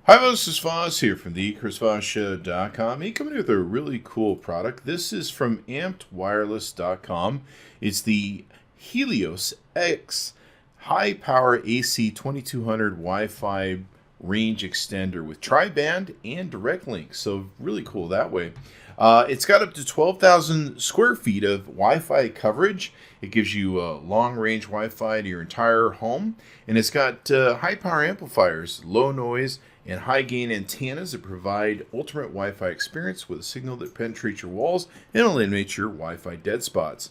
Hi, this is Voss here from the ChrisVossShow.com. Hey, coming with a really cool product. This is from AmpedWireless.com. It's the HELIOS-EX high-power AC2200 Wi-Fi range extender with tri-band and direct link. So really cool that way. It's got up to 12,000 square feet of Wi-Fi coverage. It gives you long-range Wi-Fi to your entire home. And it's got high-power amplifiers, low noise, and high-gain antennas that provide ultimate Wi-Fi experience with a signal that penetrates your walls and eliminates your Wi-Fi dead spots.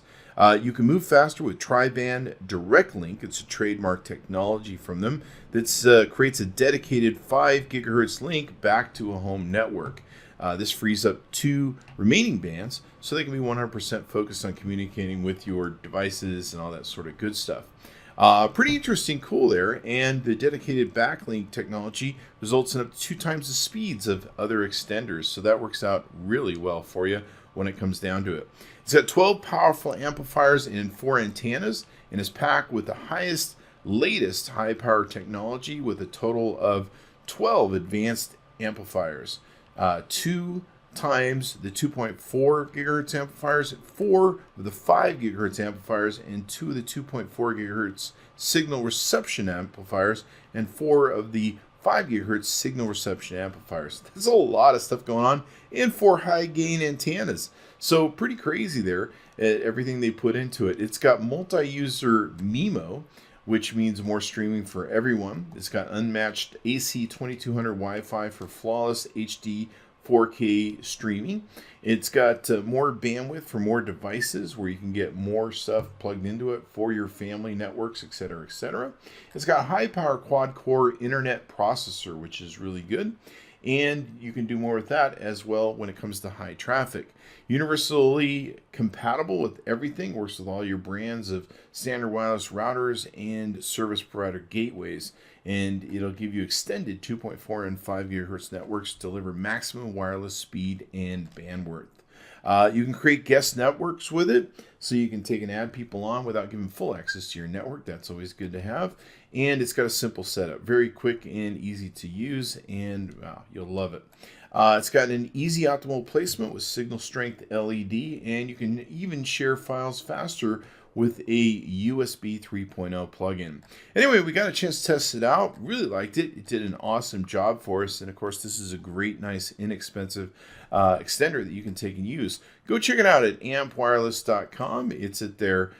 You can move faster with tri-band direct link. It's a trademark technology from them that creates a dedicated 5 gigahertz link back to a home network. This frees up 2 remaining bands so they can be 100% focused on communicating with your devices and all that sort of good stuff. Pretty interesting, cool there, and the dedicated backlink technology results in up to 2 times the speeds of other extenders, so that works out really well for you when it comes down to it. It's got 12 powerful amplifiers and 4 antennas, and is packed with the latest high-power technology with a total of 12 advanced amplifiers. 2 times the 2.4 gigahertz amplifiers, 4 of the 5 gigahertz amplifiers, and 2 of the 2.4 gigahertz signal reception amplifiers, and 4 of the 5 gigahertz signal reception amplifiers. There's a lot of stuff going on, and 4 high gain antennas. So pretty crazy there, everything they put into it. It's got multi-user MIMO, which means more streaming for everyone. It's got unmatched AC2200 Wi-Fi for flawless HD 4K streaming. It's got more bandwidth for more devices where you can get more stuff plugged into it for your family networks, etc., etc. It's got a high-power quad-core internet processor, which is really good. And you can do more with that as well when it comes to high traffic. Universally compatible with everything, works with all your brands of standard wireless routers and service provider gateways. And it'll give you extended 2.4 and 5 gigahertz networks to deliver maximum wireless speed and bandwidth. You can create guest networks with it, so you can take and add people on without giving full access to your network. That's always good to have. And it's got a simple setup, very quick and easy to use, and you'll love it. It's got an easy optimal placement with signal strength LED, and you can even share files faster with a USB 3.0 plugin. Anyway, we got a chance to test it out. Really liked it. It did an awesome job for us. And of course, this is a great, nice, inexpensive extender that you can take and use. Go check it out at ampedwireless.com. It's at their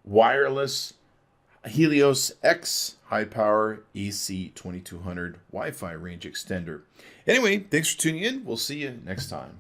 wireless HELIOS-EX high-power AC2200 Wi-Fi range extender. Anyway, thanks for tuning in. We'll see you next time.